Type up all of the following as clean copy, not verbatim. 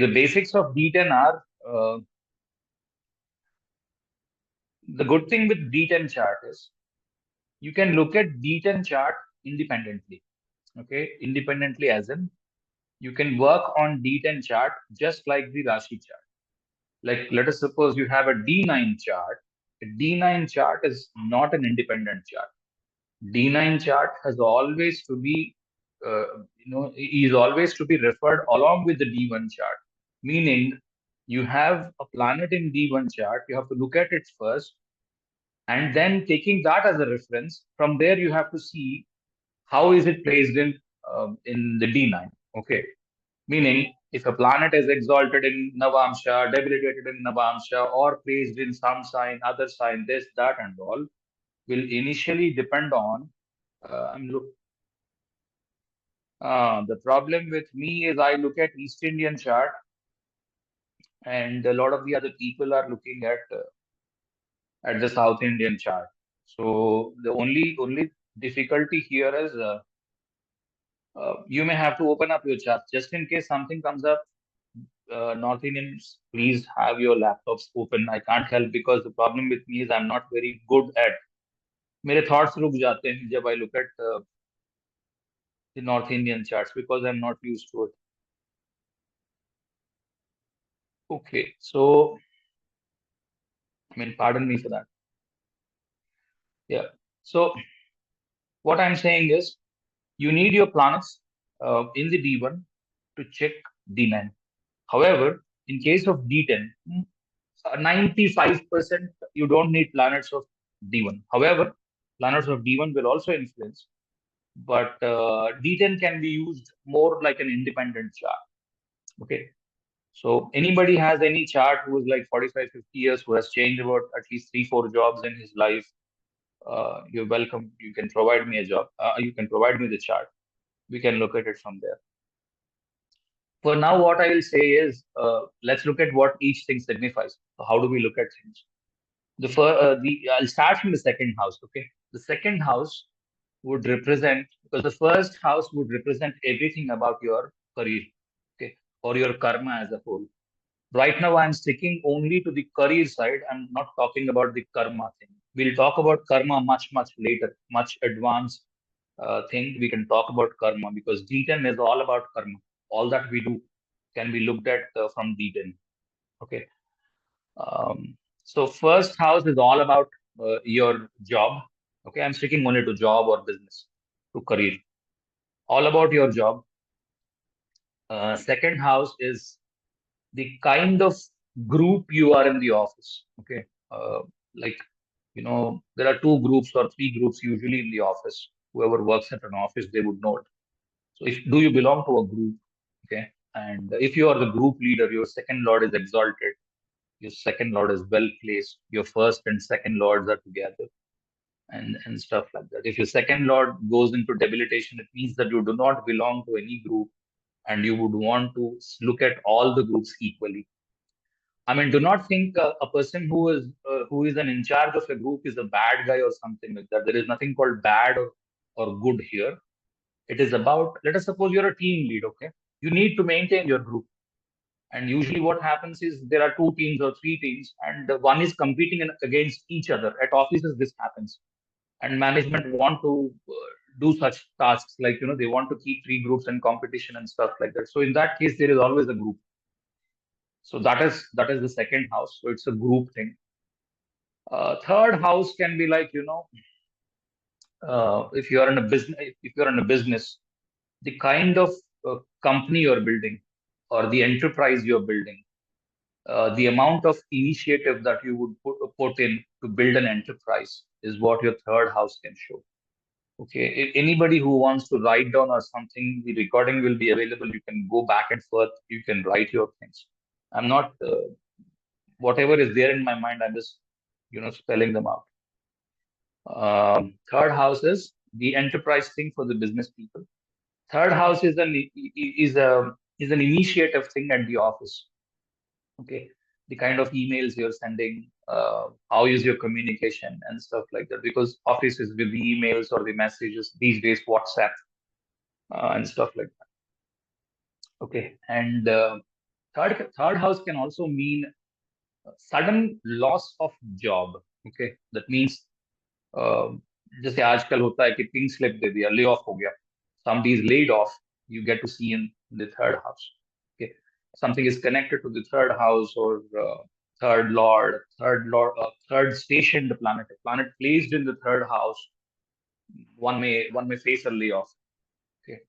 The basics of D10 are the good thing with D10 chart is you can look at D10 chart independently. Okay, independently as in you can work on D10 chart just like the Rashi chart. Like let us suppose you have a D9 chart. A D9 chart is not an independent chart. D9 chart has always to be, is always to be referred along with the D1 chart. Meaning, you have a planet in D1 chart, you have to look at it first, and then taking that as a reference, from there you have to see how is it placed in the D9. Okay, meaning if a planet is exalted in Navamsha, debilitated in Navamsha, or placed in some sign, other sign, this, that, and all, will initially depend on. I'm look. The problem with me is I look at East Indian chart, and a lot of the other people are looking at the South Indian chart. So the only difficulty here is you may have to open up your chart just in case something comes up. North Indians, please have your laptops open. I can't help because the problem with me is I'm not very good at. मेरे thoughts रुक जाते हैं जब I look at the North Indian charts because I'm not used to it. Okay, so I mean, pardon me for that. Yeah. So what I'm saying is you need your planets in the D1 to check D9. However, in case of D10, 95% you don't need planets of D1. However, planets of D1 will also influence, but D10 can be used more like an independent chart. Okay. So anybody has any chart who is like 45, 50 years, who has changed about at least 3, 4 jobs in his life, you're welcome. You can provide me a job. You can provide me the chart. We can look at it from there. For now, what I will say is, let's look at what each thing signifies. So how do we look at things? I'll start from the second house. Okay, the second house would represent because the first house would represent everything about your career, okay, or your karma as a whole. Right now, I'm sticking only to the career side. I'm not talking about the karma thing. We'll talk about karma much later, much advanced thing. We can talk about karma because D10 is all about karma. All that we do can be looked at from D10. Okay. So first house is all about your job. Okay. I'm sticking only to job or business, to career. All about your job. Second house is the kind of group you are in the office. Okay. Like, there are two groups or three groups usually in the office. Whoever works at an office, they would know it. So if do you belong to a group? Okay. And if you are the group leader, your second lord is exalted. Your second lord is well placed. Your first and second lords are together and stuff like that. If your second lord goes into debilitation, it means that you do not belong to any group and you would want to look at all the groups equally. I mean, do not think a person who is an in charge of a group is a bad guy or something like that. There is nothing called bad or good here. It is about, let us suppose you're a team lead, okay? You need to maintain your group. And usually what happens is there are two teams or three teams, and one is competing against each other. At offices, this happens. And management want to do such tasks like, they want to keep three groups in competition and stuff like that. So in that case, there is always a group. So that is the second house. So it's a group thing. Third house can be like, if you are in a business, the kind of company you're building or the enterprise you're building, the amount of initiative that you would put in to build an enterprise is what your third house can show. Okay, if anybody who wants to write down or something, the recording will be available. You can go back and forth. You can write your things. I'm not whatever is there in my mind. I'm just spelling them out. Third house is the enterprise thing for the business people. Third house is an initiative thing at the office. Okay, the kind of emails you're sending, how is your communication and stuff like that. Because offices with the emails or the messages these days, WhatsApp and stuff like that. Okay, and Third house can also mean sudden loss of job. Okay, that means जैसे आजकल होता है कि pink slip दे दिया, lay off हो गया, somebody is laid off, you get to see in the third house. Okay, something is connected to the third house, or third stationed planet, a planet placed in the third house. One may face a layoff. Okay,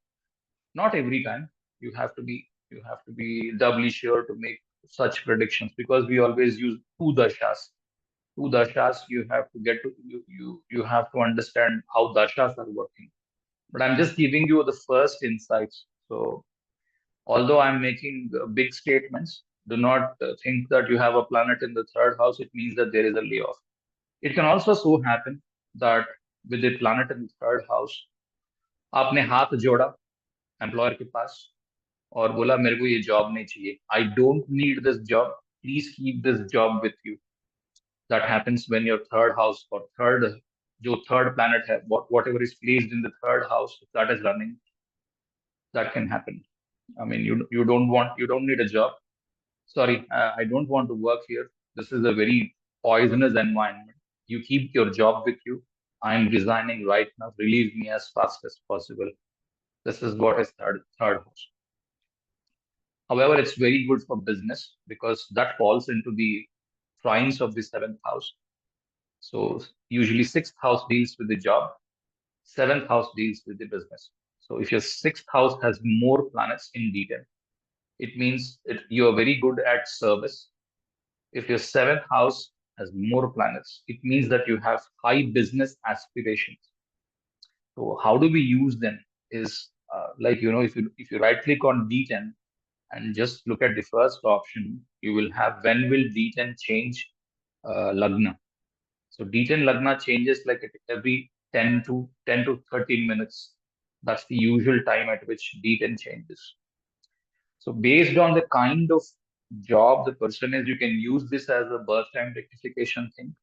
not every time. You have to be doubly sure to make such predictions, because we always use two dashas. You have to get to you have to understand how dashas are working. But I'm just giving you the first insights. So although I'm making big statements, do not think that you have a planet in the third house, it means that there is a layoff. It can also so happen that with the planet in the third house, आपने हाथ जोड़ा employer के पास और बोला मेरे को ये job नहीं चाहिए, I don't need this job, please keep this job with you. That happens when your third house or third planet है, whatever is placed in the third house, if that is running, that can happen. I mean, you don't need a job. Sorry, I don't want to work here. This is a very poisonous environment. You keep your job with you. I'm resigning right now. Release me as fast as possible. This is what is third house. However, it's very good for business because that falls into the trines of the seventh house. So usually sixth house deals with the job, seventh house deals with the business. So if your sixth house has more planets in D10, it means you're very good at service. If your seventh house has more planets, it means that you have high business aspirations. So how do we use them? Is if you right click on D10 and just look at the first option, you will have when will D10 change Lagna. So D10 Lagna changes like every 10 to 13 minutes. That's the usual time at which D10 changes. So based on the kind of job the person is, you can use this as a birth time rectification thing.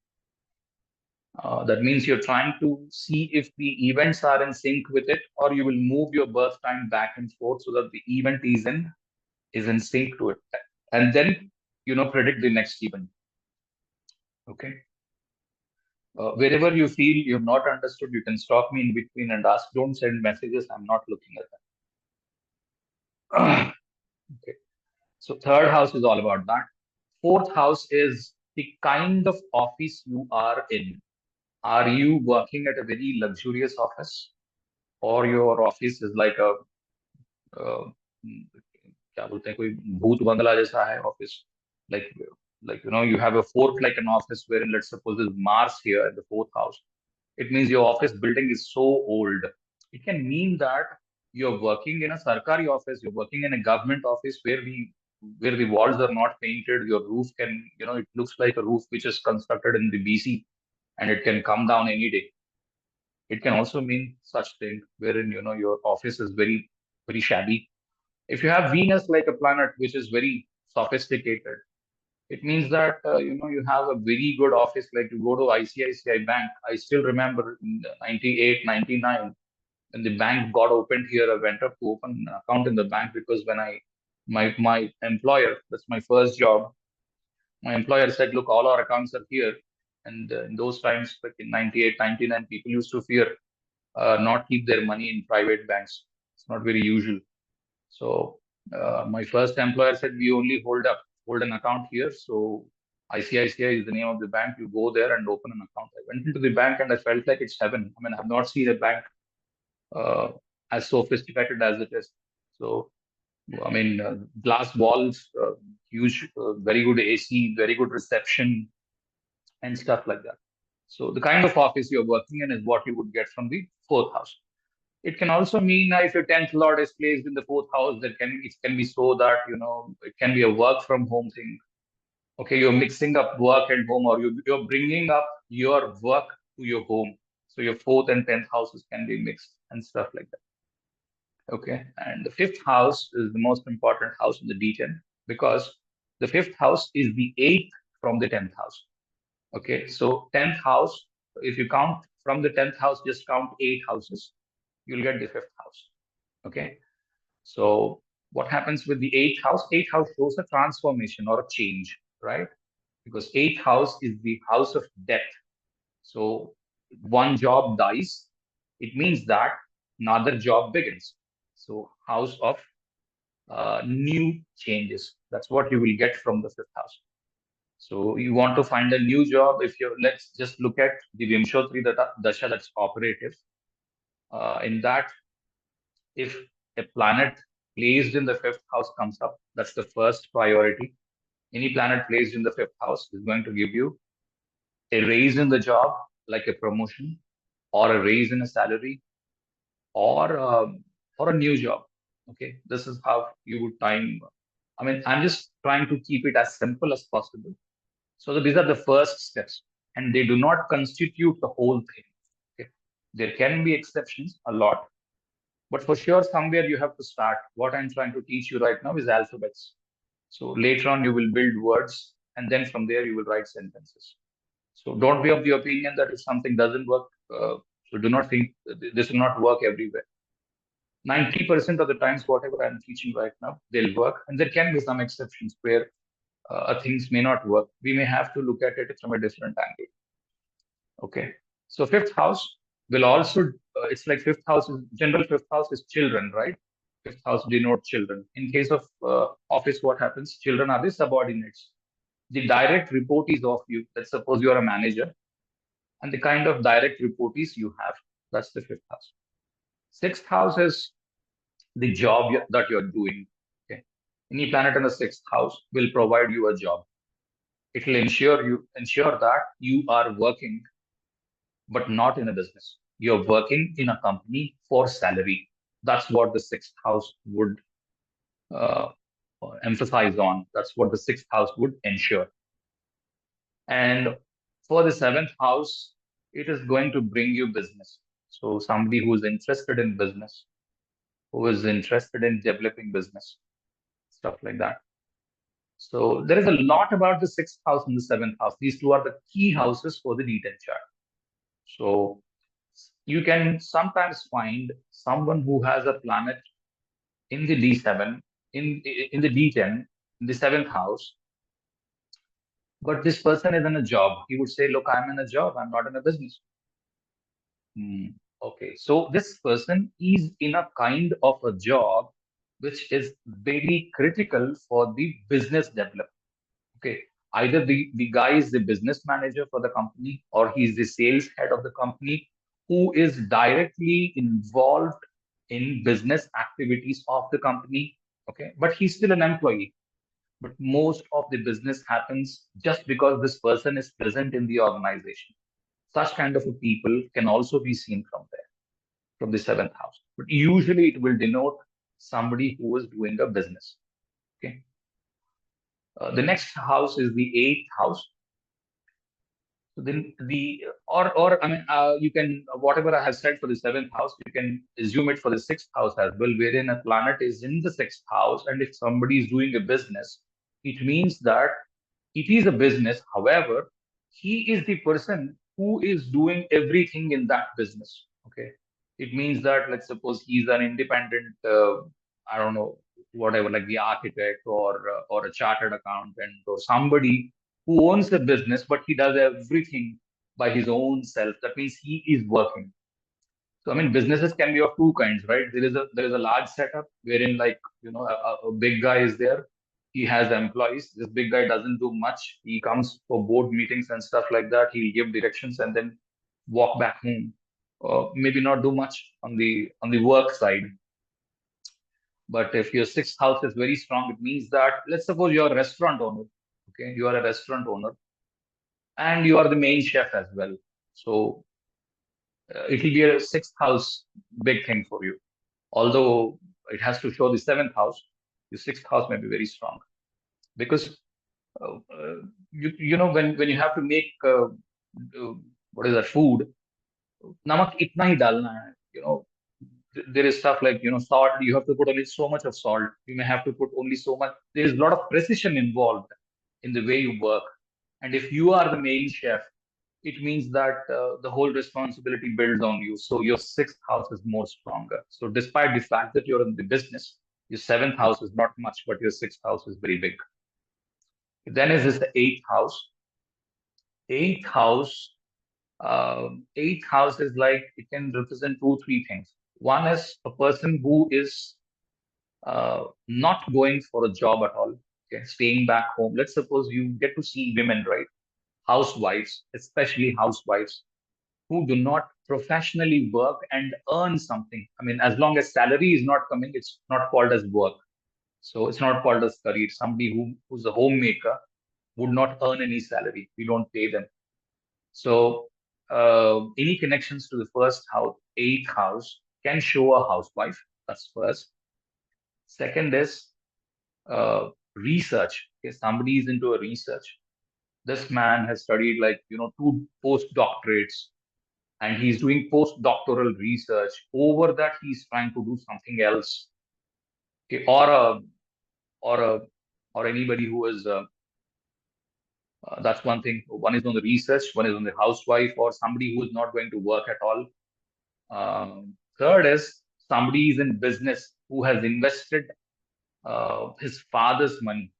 That means you're trying to see if the events are in sync with it, or you will move your birth time back and forth so that the event is in sync to it, and then predict the next event. Okay. Wherever you feel you've not understood, you can stop me in between and ask. Don't send messages. I'm not looking at that. Okay. So third house is all about that. Fourth house is the kind of office you are in. Are you working at a very luxurious office, or your office is like a क्या बोलते हैं कोई भूत बंगला जैसा है office, like you have a fourth like an office wherein, let's suppose, there's Mars here at the fourth house. It means your office building is so old. It can mean that you're working in a sarkari office, you're working in a government office where the walls are not painted. Your roof it looks like a roof which is constructed in the BC, and it can come down any day. It can also mean such thing wherein your office is very, very shabby. If you have Venus like a planet which is very sophisticated, it means that you have a very good office. Like you go to ICICI Bank. I still remember in 98, 99, when the bank got opened here, I went up to open an account in the bank because when my employer, that's my first job, my employer said, look, all our accounts are here. And in those times, like in 98, 99, people used to fear not keep their money in private banks. It's not very usual. So my first employer said, we only hold an account here. So ICICI is the name of the bank. You go there and open an account. I went into the bank and I felt like it's heaven. I mean, I've not seen a bank uh, as sophisticated as it is. So, I mean, glass walls, huge, very good AC, very good reception, and stuff like that. So the kind of office you're working in is what you would get from the fourth house. It can also mean if your 10th lord is placed in the fourth house, it can be so that it can be a work from home thing. Okay, you're mixing up work and home, or you're bringing up your work to your home. So your fourth and 10th houses can be mixed and stuff like that. Okay, and the fifth house is the most important house in the D10 because the fifth house is the eighth from the 10th house. Okay, so 10th house, if you count from the 10th house, just count 8 houses, you'll get the fifth house. Okay, so What happens with the eighth house? Eighth house shows a transformation or a change, right? Because eighth house is the house of death. So one job dies, it means that another job begins. So house of new changes. That's what you will get from the fifth house. So you want to find a new job. If you let's just look at the Vimshotri Dasha that's operative. In that, if a planet placed in the fifth house comes up, that's the first priority. Any planet placed in the fifth house is going to give you a raise in the job, like a promotion, or a raise in a salary, or a new job. Okay, this is how you would time. I mean, I'm just trying to keep it as simple as possible. So that these are the first steps, and they do not constitute the whole thing. Okay, there can be exceptions, a lot, but for sure, somewhere you have to start. What I'm trying to teach you right now is alphabets. So later on, you will build words, and then from there, you will write sentences. So don't be of the opinion that if something doesn't work, so do not think this will not work everywhere. 90% of the times, whatever I'm teaching right now, they'll work. And there can be some exceptions where things may not work. We may have to look at it from a different angle. Okay. So fifth house will also, it's like fifth house is, general fifth house is children, right? Fifth house denote children. In case of office, what happens? Children are the subordinates. The direct reportees of you, let's suppose you are a manager, and the kind of direct reportees you have. That's the fifth house. Sixth house is the job that you're doing. Okay. Any planet in the sixth house will provide you a job. It will ensure that you are working, but not in a business. You're working in a company for salary. That's what the sixth house would uh, emphasize on. That's what the sixth house would ensure. And for the seventh house, it is going to bring you business. So somebody who is interested in business, who is interested in developing business, stuff like that. So there is a lot about the sixth house and the seventh house. These two are the key houses for the D10 chart. So you can sometimes find someone who has a planet in the D7, in the D10, in the seventh house, but this person is in a job. He would say, look, I'm in a job, I'm not in a business. Okay, so this person is in a kind of a job which is very critical for the business development. Okay, either the guy is the business manager for the company or he's the sales head of the company who is directly involved in business activities of the company. Okay, but he's still an employee. But most of the business happens just because this person is present in the organization. Such kind of a people can also be seen from there, from the seventh house. But usually it will denote somebody who is doing a business. Okay. The next house is the eighth house. So then or I mean, you can, whatever I have said for the seventh house, you can assume it for the sixth house as well, wherein a planet is in the sixth house. And if somebody is doing a business, it means that it is a business. However, he is the person who is doing everything in that business. Okay. It means that, let's suppose he's an independent, I don't know, whatever, like the architect or a chartered accountant or somebody who owns a business, but he does everything by his own self. That means he is working. So I mean, businesses can be of two kinds, right? There is a large setup wherein, like, a big guy is there. He has employees. This big guy doesn't do much. He comes for board meetings and stuff like that. He'll give directions and then walk back home. Maybe not do much on the work side. But if your sixth house is very strong, it means that, let's suppose you're a restaurant owner. Okay, you are a restaurant owner and you are the main chef as well. So it will be a sixth house big thing for you. Although it has to show the seventh house, the sixth house may be very strong because when you have to make uh, what is that food, namak itna hi dalna hai. There is stuff like salt. You have to put only so much of salt. You may have to put only so much. There is a lot of precision involved in the way you work. And if you are the main chef, it means that the whole responsibility builds on you. So your sixth house is more stronger. So despite the fact that you're in the business, Your seventh house is not much, but your sixth house is very big. Then is this the eighth house? Eighth house, eighth house is like it can represent two, three things. One is a person who is not going for a job at all, okay, staying back home. Let's suppose you get to see women, right? Housewives, especially housewives, who do not professionally work and earn something. I mean, as long as salary is not coming, it's not called as work. So it's not called as career. Somebody who's a homemaker would not earn any salary. We don't pay them. So any connections to the first house, eighth house, can show a housewife. That's first. Second is research. Okay, somebody is into a research. This man has studied like two postdoctorates, and he's doing postdoctoral research. Over that, he's trying to do something else. Okay, or a or anybody who is that's one thing. One is on the research, one is on the housewife, or somebody who is not going to work at all. Third is somebody is in business who has invested his father's money,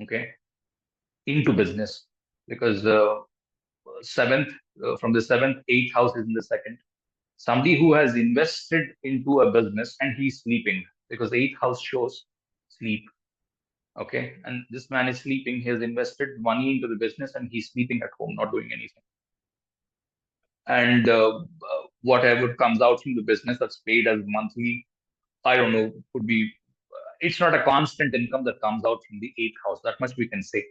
okay, into business, because seventh from the seventh, eighth house is in the second. Somebody who has invested into a business and he's sleeping, because eighth house shows sleep. Okay, and this man is sleeping. He has invested money into the business and he's sleeping at home, not doing anything. And whatever comes out from the business that's paid as monthly, I don't know, could be. It's not a constant income that comes out from the eighth house. That much we can say.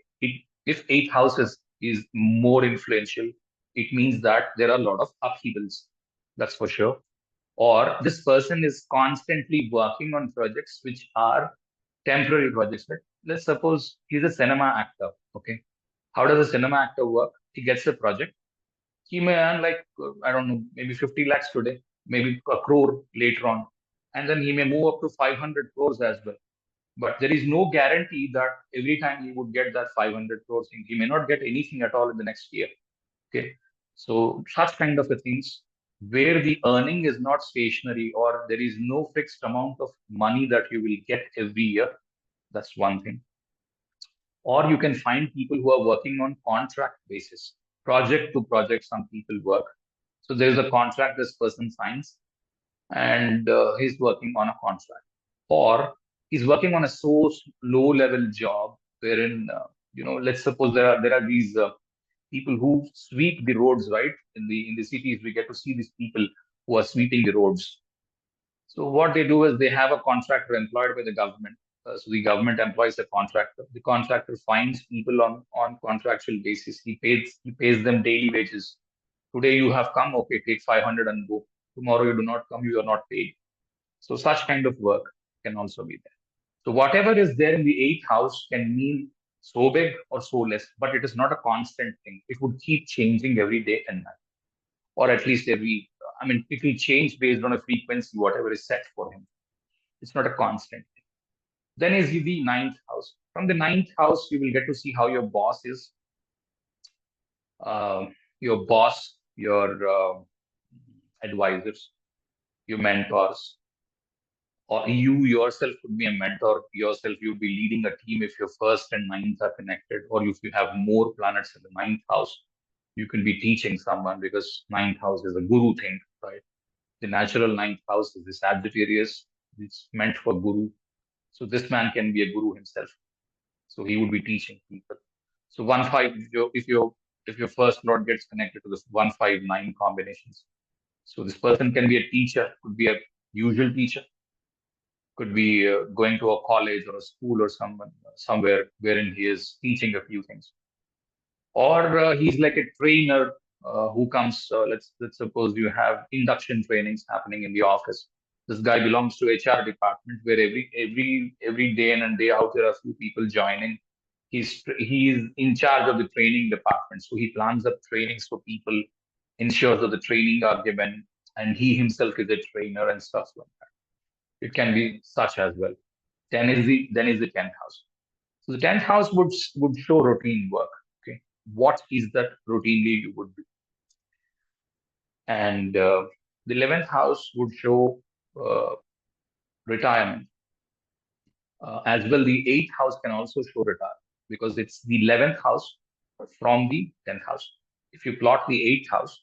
If eighth house is more influential, it means that there are a lot of upheavals. That's for sure. Or this person is constantly working on projects which are temporary projects. Right? Let's suppose he's a cinema actor. Okay, how does a cinema actor work? He gets a project. He may earn like I don't know, maybe 50 lakhs today, maybe a crore later on, and then he may move up to 500 crores as well. But there is no guarantee that every time he would get that 500 crores thing. He may not get anything at all in the next year. Okay, so such kind of a things where the earning is not stationary or there is no fixed amount of money that you will get every year. That's one thing. Or you can find people who are working on contract basis, project to project. Some people work. So there's a contract this person signs, and he's working on a contract, or he's working on a so low level job wherein let's suppose there are these people who sweep the roads, right? In the cities, we get to see these people who are sweeping the roads. So what they do is they have a contractor employed by the government. So the government employs a contractor. The contractor finds people on contractual basis. He pays them daily wages. Today you have come, okay, take 500 and go. Tomorrow you do not come, you are not paid. So such kind of work can also be there. So whatever is there in the eighth house can mean so big or so less, but it is not a constant thing. It would keep changing every day and night, or at least I mean, it will change based on a frequency, whatever is set for him. It's not a constant thing. Then is the ninth house. From the ninth house, you will get to see how your boss is, your boss, your advisors, your mentors, or you yourself could be a mentor yourself. You'd be leading a team if your first and ninth are connected, or if you have more planets in the ninth house, you can be teaching someone, because ninth house is a guru thing, right? The natural ninth house is the Sagittarius. It's meant for guru. So this man can be a guru himself. So he would be teaching people. So 1-5, if your first lord gets connected to this 1-5-9 combinations. So this person can be a teacher, could be a usual teacher, could be going to a college or a school or somewhere wherein he is teaching a few things, or he's like a trainer who comes. Let's suppose you have induction trainings happening in the office. This guy belongs to HR department, where every day in and day out there are few people joining. He's in charge of the training department, so he plans up trainings for people, ensures that the training are given, and he himself is a trainer and stuff like that. It can be such as well. Then is the 10th house. So the 10th house would show routine work. Okay, what is that routinely you would do? And the 11th house would show retirement. As well, the 8th house can also show retirement because it's the 11th house from the 10th house. If you plot the 8th house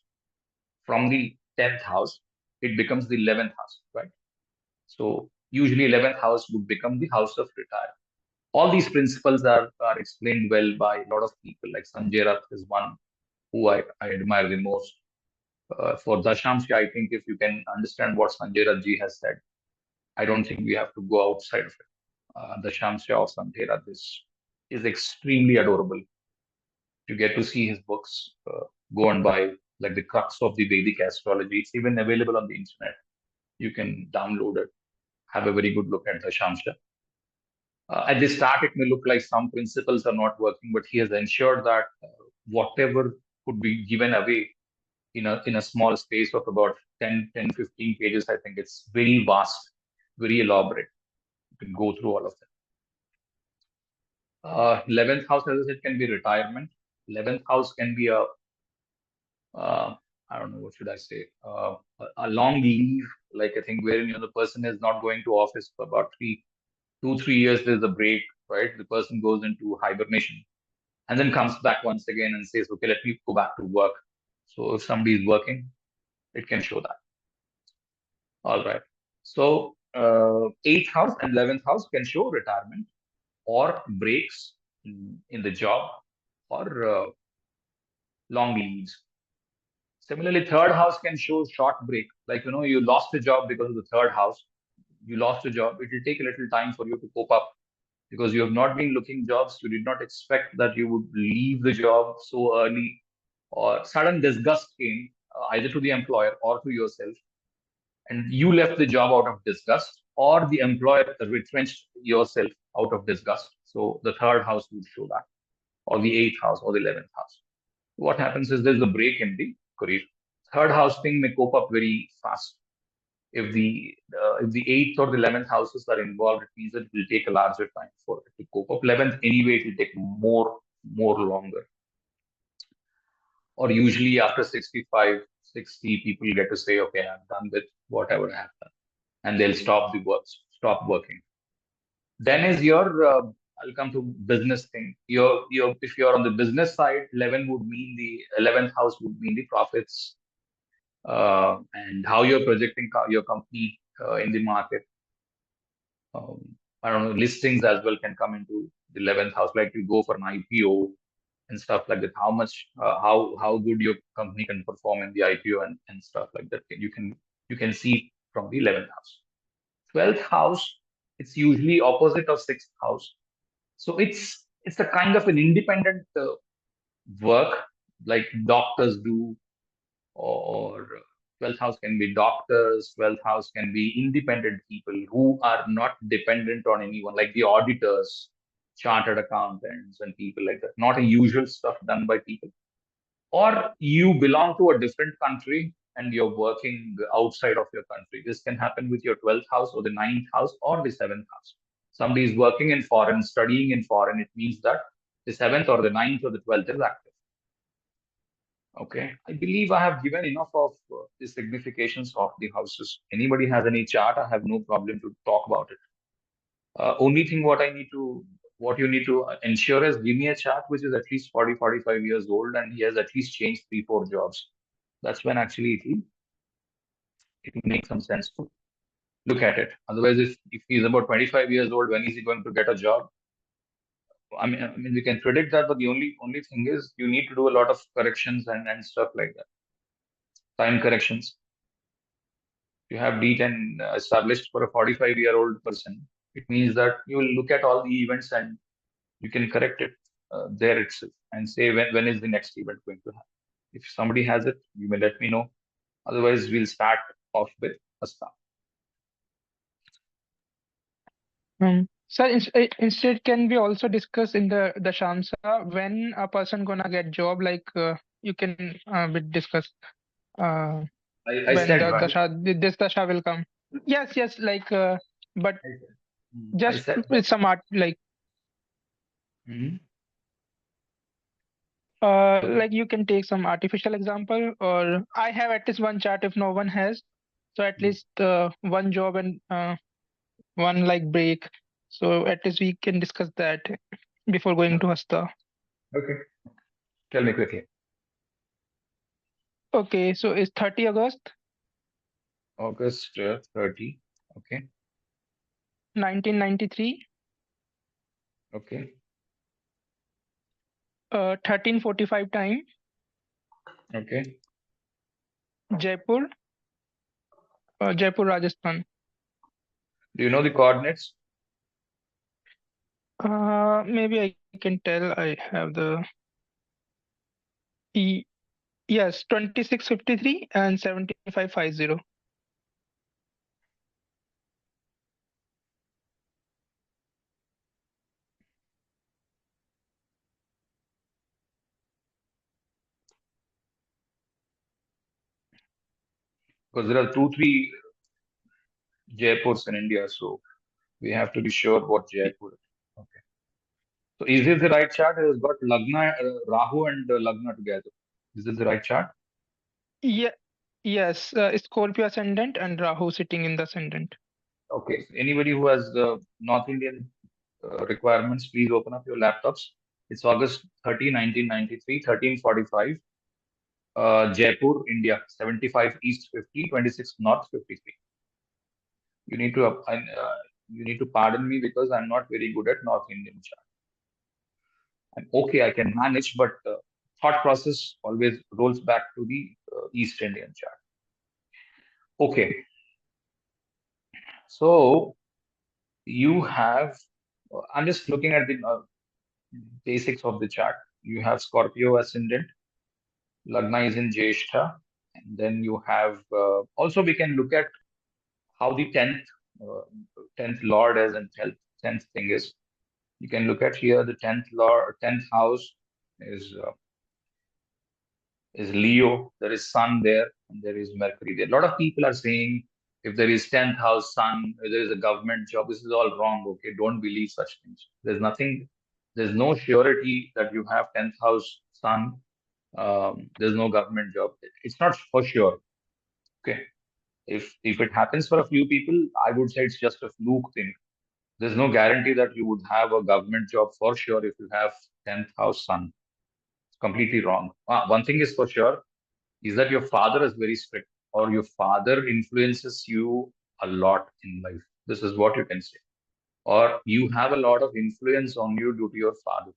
from the 10th house, it becomes the 11th house, right? So usually 11th house would become the house of retirement. All these principles are explained well by a lot of people, like Sanjay Rath is one who I admire the most. For Dashamsha, I think if you can understand what Sanjay Rath ji has said, I don't think we have to go outside of it. Dashamsha of Sanjay Rath is extremely adorable. You get to see his books, go and buy, like the crux of the Vedic astrology. It's even available on the internet. You can download it, have a very good look at Dashamsha. At the start, it may look like some principles are not working, but he has ensured that whatever could be given away in a small space of about 10, 15 pages, I think it's very vast, very elaborate. You can go through all of them. 11th house, as I said, can be retirement. 11th house can be I don't know, what should I say? A long leave, like I think wherein the person is not going to office for about 2, 3 years, there's a break, right? The person goes into hibernation and then comes back once again and says, okay, let me go back to work. So if somebody is working, it can show that. All right. So 8th house and 11th house can show retirement or breaks in the job or long leaves. Similarly, 3rd house can show short break. Like, you lost a job because of the 3rd house. You lost a job. It will take a little time for you to cope up because you have not been looking jobs. You did not expect that you would leave the job so early, or sudden disgust came either to the employer or to yourself, and you left the job out of disgust, or the employer retrenched yourself out of disgust. So the 3rd house would show that, or the 8th house, or the 11th house. What happens is there's a break in the career. 3rd house thing may cope up very fast. If the 8th or the 11th houses are involved, it means that it will take a larger time for it to cope up. 11th anyway, it will take more longer. Or usually after 65, 60, people get to say, okay, I'm done with whatever I have done, and they'll stop working. Then is I'll come to business thing. If you're on the business side, 11 would mean the 11th house would mean the profits, and how you're projecting your company in the market. I don't know, listings as well can come into the 11th house, like you go for an IPO and stuff like that. How good your company can perform in the IPO and stuff like that. You can see from the 11th house. 12th house, it's usually opposite of 6th house. So it's a kind of an independent work like doctors do, or 12th house can be doctors, 12th house can be independent people who are not dependent on anyone, like the auditors, chartered accountants, and people like that. Not a usual stuff done by people. Or you belong to a different country and you're working outside of your country. This can happen with your 12th house or the 9th house or the 7th house. Somebody is working in foreign, studying in foreign, it means that the 7th or the 9th or the 12th is active. Okay, I believe I have given enough of the significations of the houses. Anybody has any chart, I have no problem to talk about it. Only thing what you need to ensure is give me a chart which is at least 40, 45 years old and he has at least changed 3, 4 jobs. That's when actually it will make some sense to look at it. Otherwise, if he's about 25 years old, when is he going to get a job? I mean, we can predict that, but the only thing is you need to do a lot of corrections and stuff like that. Time corrections. You have D10 established for a 45-year-old person. It means that you will look at all the events and you can correct it there itself and say when is the next event going to happen. If somebody has it, you may let me know. Otherwise, we'll start off with a start. Sir, instead, can we also discuss in the Dashamsha when a person gonna get job? Like you can discuss I when said, the right? this Dasha will come. Yes, like but I just said that. with some art, like Mhm. Okay. like you can take some artificial example, or I have at least one chart if no one has. So at least one job and one like break. So at least we can discuss that before going to Hasta. Okay. Tell me quickly. Okay, so it's 30 August August 30. Okay. 1993, Okay. 13:45 time, Okay. Jaipur, Jaipur, Rajasthan. Do you know the coordinates? Maybe I can tell I have the E. Yes, 2653 and 7550. Because there are two, three Jaipurs in India, so we have to be sure what Jaipur is. Okay. So is this the right chart? It has got Lagna, Rahu and Lagna together. Is this the right chart? Yeah, yes, Scorpio ascendant and Rahu sitting in the ascendant. Okay. So anybody who has North Indian requirements, please open up your laptops. It's August 30, 1993, 13:45. Jaipur, India, 75 East 50, 26 North 53. You need to you need to pardon me because I'm not very good at North Indian chart. I'm okay, I can manage, but thought process always rolls back to the East Indian chart. Okay, so you have. I'm just looking at the basics of the chart. You have Scorpio ascendant, Lagna is in Jyeshtha, and then you have also we can look at how the uh, 10th lord is and 10th thing is. You can look at here the 10th lord, 10th house is Leo. There is Sun there, and there is Mercury there. A lot of people are saying if there is 10th house Sun, if there is a government job, this is all wrong. Okay, don't believe such things. There's nothing. There's no surety that you have 10th house Sun. There's no government job. It's not for sure. Okay, if it happens for a few people, I would say it's just a fluke thing. There's no guarantee that you would have a government job for sure if you have 10th house Sun. It's completely wrong. One thing is for sure is that your father is very strict or your father influences you a lot in life. This is what you can say. Or you have a lot of influence on you due to your father.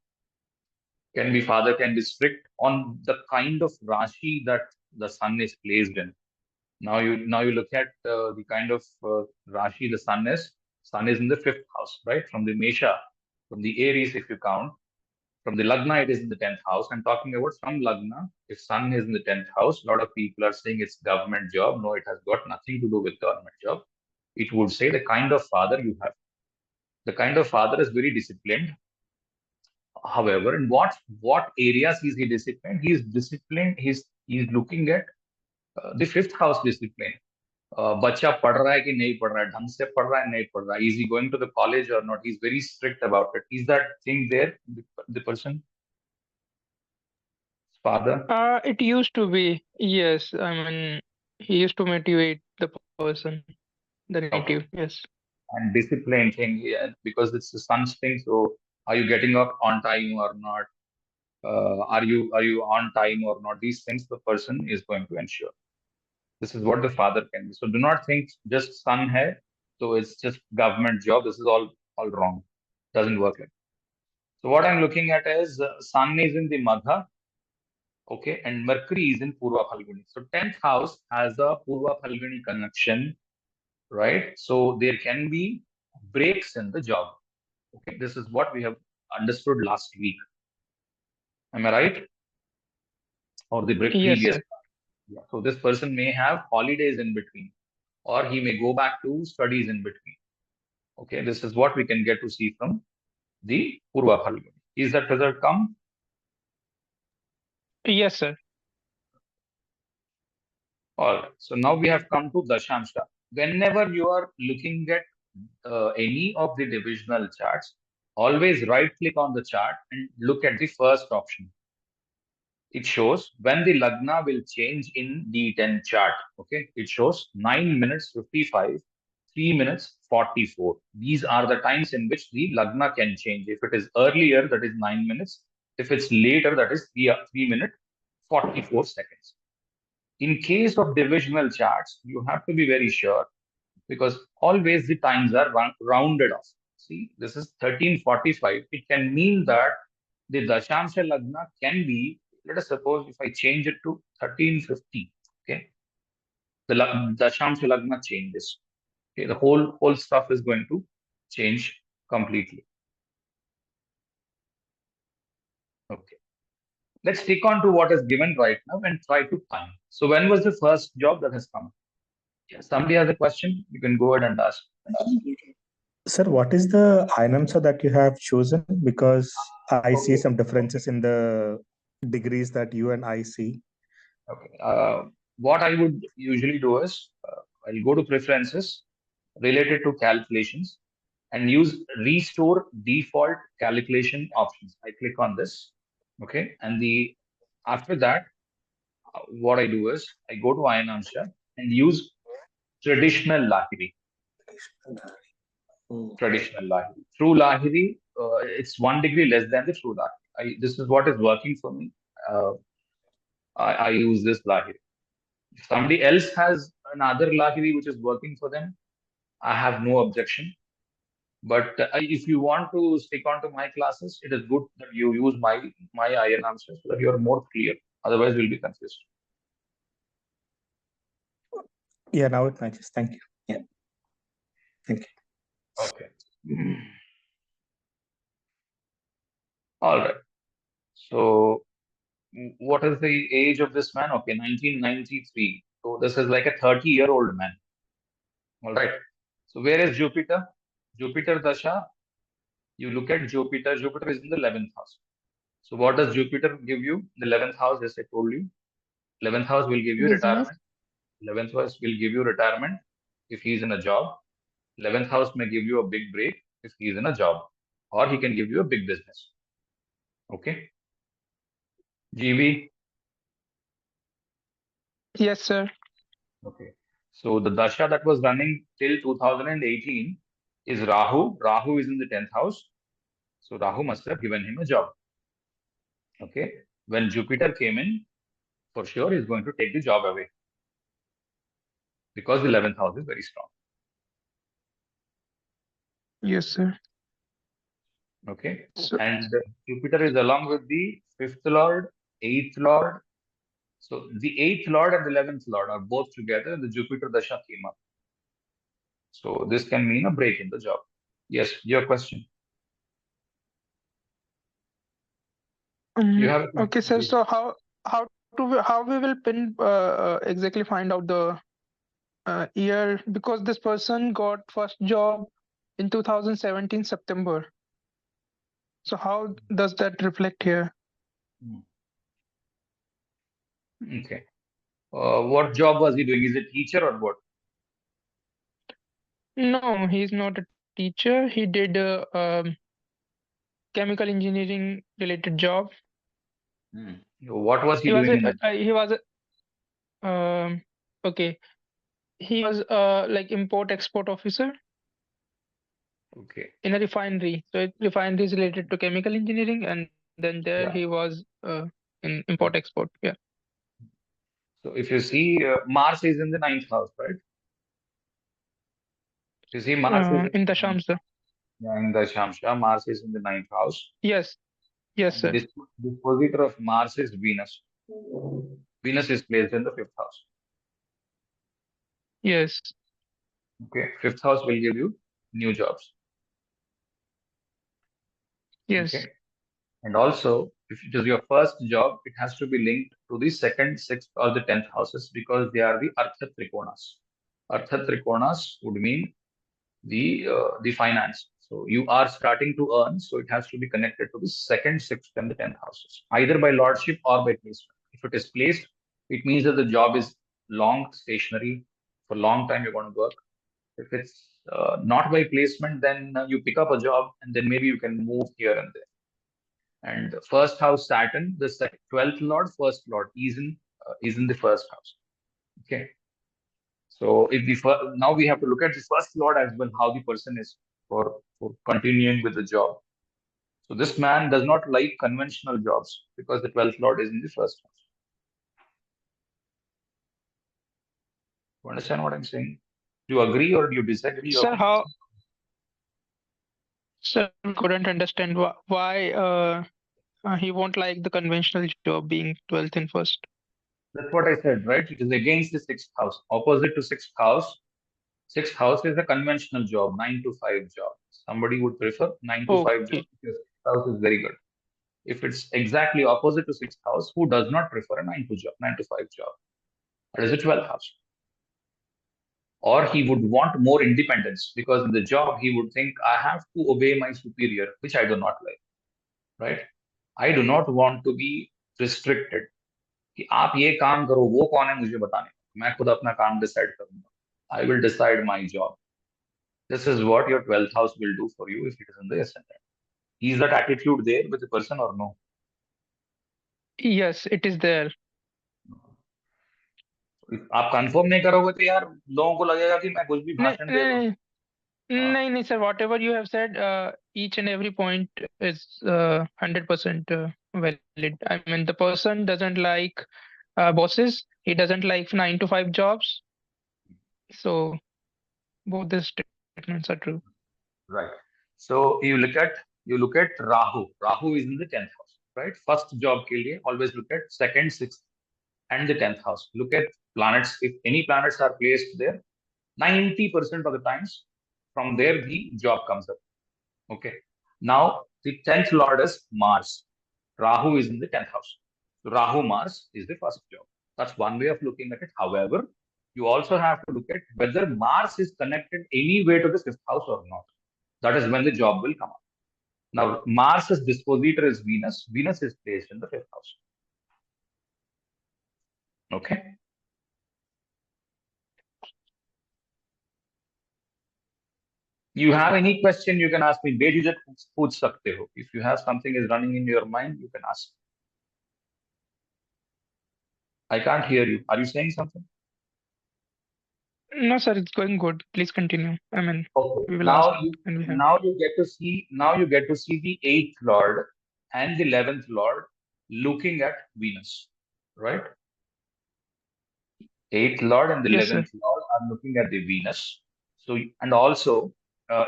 Father can be strict on the kind of Rashi that the sun is placed in. Now you look at the kind of Rashi the sun is. Sun is in the fifth house, right? From the Mesha, from the Aries, if you count, from the Lagna, it is in the 10th house. I'm talking about from Lagna. If Sun is in the 10th house, a lot of people are saying it's government job. No, it has got nothing to do with government job. It would say the kind of father you have. The kind of father is very disciplined. However, in what areas is he disciplined? He is disciplined. He's looking at the fifth house discipline. बच्चा पढ़ रहा है कि नहीं पढ़ रहा है ढंग से पढ़ रहा है नहीं पढ़ रहा है is he going to the college or not? He's very strict about it. Is that thing there, the person father? It used to be, yes. I mean, he used to motivate the person, the native, Okay. yes. And discipline thing, yeah, because it's the sun's thing. So are you getting up on time or not? Are you on time or not? These things the person is going to ensure. This is what the father can be. So do not think just sun hai, so it's just government job. This is all wrong. Doesn't work like. So what I'm looking at is sun is in the Magha, okay, and Mercury is in Purva Phalguni. So 10th house has a Purva Phalguni connection, right? So there can be breaks in the job. Okay, this is what we have understood last week. Am I right? Or the Yes, previous? sir. Yeah. So this person may have holidays in between, or he may go back to studies in between. Okay, this is what we can get to see from the Purva Phalguni. Is that result come? Yes, sir. All right. So now we have come to Dashamsha. Whenever you are looking at any of the divisional charts, always right click on the chart and look at the first option. It shows when the Lagna will change in D10 chart. Okay, it shows 9 minutes 55 3 minutes 44. These are the times in which the lagna can change. If it is earlier, that is 9 minutes. If it's later, that is 3 minutes 44 seconds. In case of divisional charts, you have to be very sure because always the times are rounded off. See, this is 13:45. It can mean that the Dashamsha Lagna can be, let us suppose if I change it to 13:50, okay, the Dashamsha Lagna changes. Okay, the whole stuff is going to change completely. Okay. Let's stick on to what is given right now and try to find. So when was the first job that has come? Yeah, somebody has a question, you can go ahead and ask. Sir, what is the Ainamsa that you have chosen? Because I see some differences in the degrees that you and I see. Okay. What I would usually do is I'll go to preferences related to calculations and use restore default calculation options. I click on this. Okay. And after that, what I do is I go to Ainamsha and use traditional Lahiri. Traditional Lahiri. True Lahiri, it's 1 degree less than the true Lahiri. This is what is working for me. I use this Lahiri. If somebody else has another Lahiri which is working for them, I have no objection. But if you want to stick on to my classes, it is good that you use my IN answers so that you are more clear. Otherwise, we'll be confused. Yeah, now it matches. Thank you. Yeah. Thank you. Okay. All right. So, what is the age of this man? Okay, 1993. So, this is like a 30-year-old man. All right. So, where is Jupiter? Jupiter Dasha. You look at Jupiter. Jupiter is in the 11th house. So, what does Jupiter give you? The 11th house, as I told you. 11th house will give you Business. retirement. 11th house will give you retirement if he's in a job. 11th house may give you a big break if he's in a job, or he can give you a big business. Okay. GB. Yes, sir. Okay. So the Dasha that was running till 2018 is Rahu. Rahu is in the 10th house. So Rahu must have given him a job. Okay. When Jupiter came in, for sure he's going to take the job away because the 11th house is very strong. Yes, sir. Okay. So, And Jupiter is along with the 5th Lord, 8th Lord. So the 8th Lord and the 11th Lord are both together. The Jupiter Dasha came up. So this can mean a break in the job. Yes, your question. You have a question, okay, sir. please. So how we will pin exactly find out the year, because this person got first job in 2017 September. So how does that reflect here? Okay. What job was he doing? Is it teacher or what? No, he's not a teacher. He did a chemical engineering related job. What was he He was doing in that? okay. He was like import export officer Okay. in a refinery. So refinery is related to chemical engineering, and then there Yeah. he was in import export. Yeah. So if you see, Mars is in the 9th house, right? You see, Mars is In Dashamsha. in the Shamsha. Mars is in the 9th house. Yes. Yes, And sir. this dispositor of Mars is Venus. Venus is placed in the 5th house. Yes. Okay. 5th house will give you new jobs. Yes. Okay. And also, if it is your first job, it has to be linked to the 2nd, 6th, or the 10th houses because they are the Artha Trikonas. Artha Trikonas would mean the finance. So you are starting to earn, so it has to be connected to the 2nd, 6th, and the 10th houses, either by lordship or by placement. If it is placed, it means that the job is long, stationary, for a long time you're going to work. If it's not by placement, then you pick up a job and then maybe you can move here and there. And first house Saturn, the 12th lord, first lord is in the first house. Okay. So if now we have to look at the first lord as well, how the person is for continuing with the job. So this man does not like conventional jobs because the 12th lord is in the first house. You understand what I'm saying? Do you agree or do you disagree? Sir, how? Sir, couldn't understand why he won't like the conventional job being 12th and first. That's what I said, right? It is against the sixth house. Opposite to sixth house. Sixth house is a conventional job, 9 to 5 job. Somebody would prefer 9 to 5 job Okay. because sixth house is very good. If it's exactly opposite to sixth house, who does not prefer a 9 to 5 job? That is a 12th house. Or he would want more independence because in the job he would think I have to obey my superior, which I do not like, right? I do not want to be restricted. कि आप ये काम करो, वो कौन है मुझे बताने, मैं खुद अपना काम डिसाइड करूंगा. I will decide my job. This is what your 12th house will do for you if it is in the ascendant. Is that attitude there with the person or no? Yes, it is there. If आप confirm नहीं करोगे तो यार लोगों को लगेगा कि मैं कुछ भी भाषण दे रहा हूँ. No, sir. Whatever you have said, each and every point is 100% valid. I mean, the person doesn't like bosses. He doesn't like 9 to 5 jobs. So both the statements are true. Right. So you look at Rahu. Rahu is in the 10th house, right? First job के लिए always look at second, sixth, and the 10th house. Look at planets. If any planets are placed there, 90% of the times from there the job comes up. Okay. Now the 10th lord is Mars. Rahu is in the 10th house. So Rahu Mars is the first job. That's one way of looking at it. However, you also have to look at whether Mars is connected any way to the fifth house or not. That is when the job will come up. Now, Mars's dispositor is Venus. Venus is placed in the fifth house. Okay. You have any question, you can ask me. बेझिझक पूछ सकते हो. If you have something is running in your mind, you can ask. I can't hear you. Are you saying something? No, sir, it's going good. Please continue. I mean, Okay. we will Now ask when we have. now you get to see the 8th lord and the 11th lord looking at Venus, right? 8th lord and the Yes, sir. 11th lord are looking at the Venus. So and also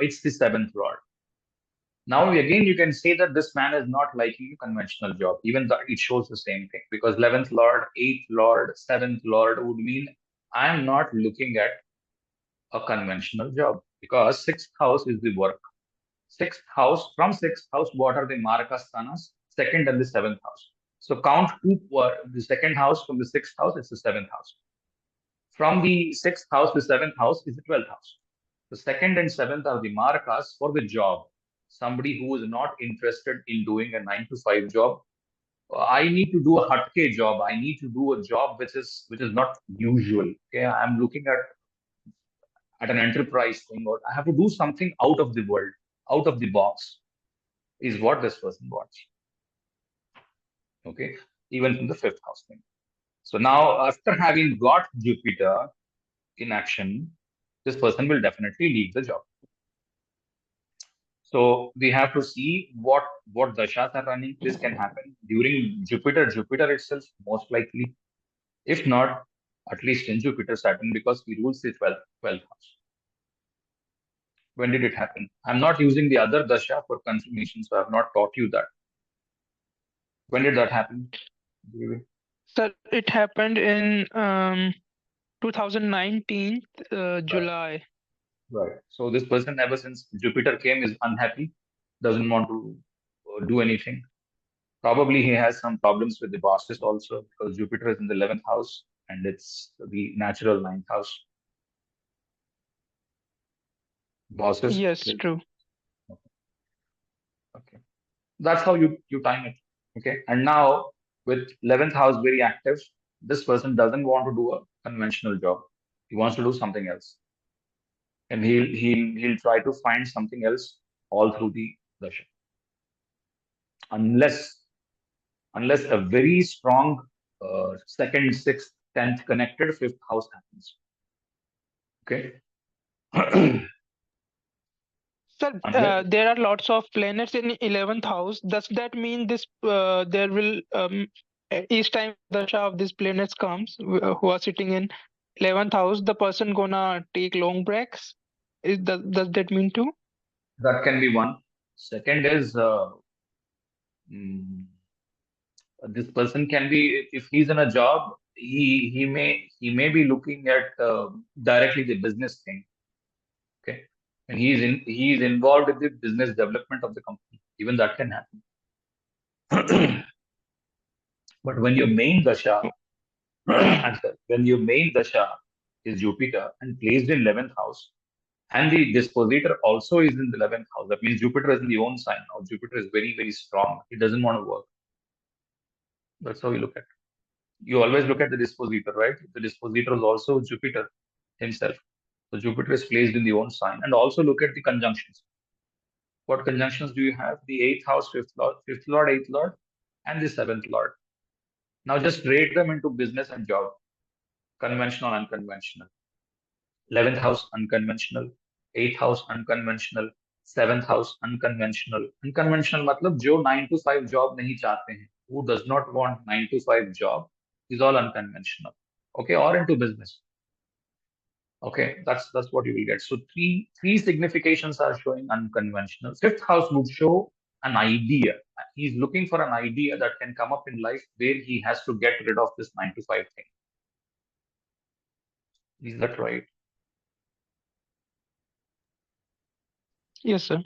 it's the 7th lord. Now again you can say that this man is not liking a conventional job, even though it shows the same thing, because 11th lord, 8th lord, 7th lord would mean I am not looking at a conventional job because 6th house is the work. Sixth house, from sixth house, what are the Maraka Sthanas? Second and the 7th house. So count two, the second house from the 6th house, it's the 7th house. From the 6th house, the 7th house is the 12th house. The second and 7th are the Marakas for the job. Somebody who is not interested in doing a 9 to 5 job. I need to do a hatke job. I need to do a job which is not usual. Okay, I'm looking at an enterprise thing, or I have to do something out of the world, out of the box, is what this person wants. Okay, even from the 5th house thing. So now, after having got Jupiter in action, this person will definitely leave the job. So we have to see what dashas are running. This can happen during Jupiter itself, most likely. If not, at least in Jupiter Saturn, because he rules the 12th house. When did it happen? I'm not using the other dasha for confirmation, so I have not taught you that. When did that happen? Sir, it happened in 2019 July. Right. So this person, ever since Jupiter came, is unhappy, doesn't want to do anything. Probably he has some problems with the bosses also, because Jupiter is in the 11th house and it's the natural 9th house. Bosses. Yes, true. Okay. That's how you time it. Okay. And now with 11th house very active, this person doesn't want to do a conventional job. He wants to do something else. And he'll try to find something else all through the dasha. Unless a very strong second, sixth, 10th connected 5th house happens. Okay. Sir, Unless there are lots of planets in 11th house. Does that mean this there will each time dasha of these planets comes who are sitting in 11th house, the person gonna take long breaks? Does that mean too? that can be one. Second is mm, this person can be, if he's in a job, he may be looking at directly the business thing. Okay, and he is involved in the business development of the company. Even that can happen. But when your main dasha, I'm sorry, when your main dasha is Jupiter and placed in 11th house, and the dispositor also is in the 11th house, that means Jupiter is in the own sign. Now Jupiter is very, very strong. He doesn't want to work. That's how you look at it. You always look at the dispositor, right? The dispositor is also Jupiter himself. So Jupiter is placed in the own sign. And also look at the conjunctions. What conjunctions do you have? The 8th house, 5th lord, 8th lord, and the 7th lord. Now just rate them into business and job. Conventional, unconventional. 11th house, unconventional. 8th house, unconventional. 7th house, unconventional. Unconventional मतलब जो 9 to 5 job नहीं चाहते हैं. Who does not want 9 to 5 job is all unconventional. Okay, or into business. Okay, that's what you will get. So three significations are showing unconventional. 5th house would show an idea. He's looking for an idea that can come up in life where he has to get rid of this 9 to 5 thing. Is that right? Yes, sir.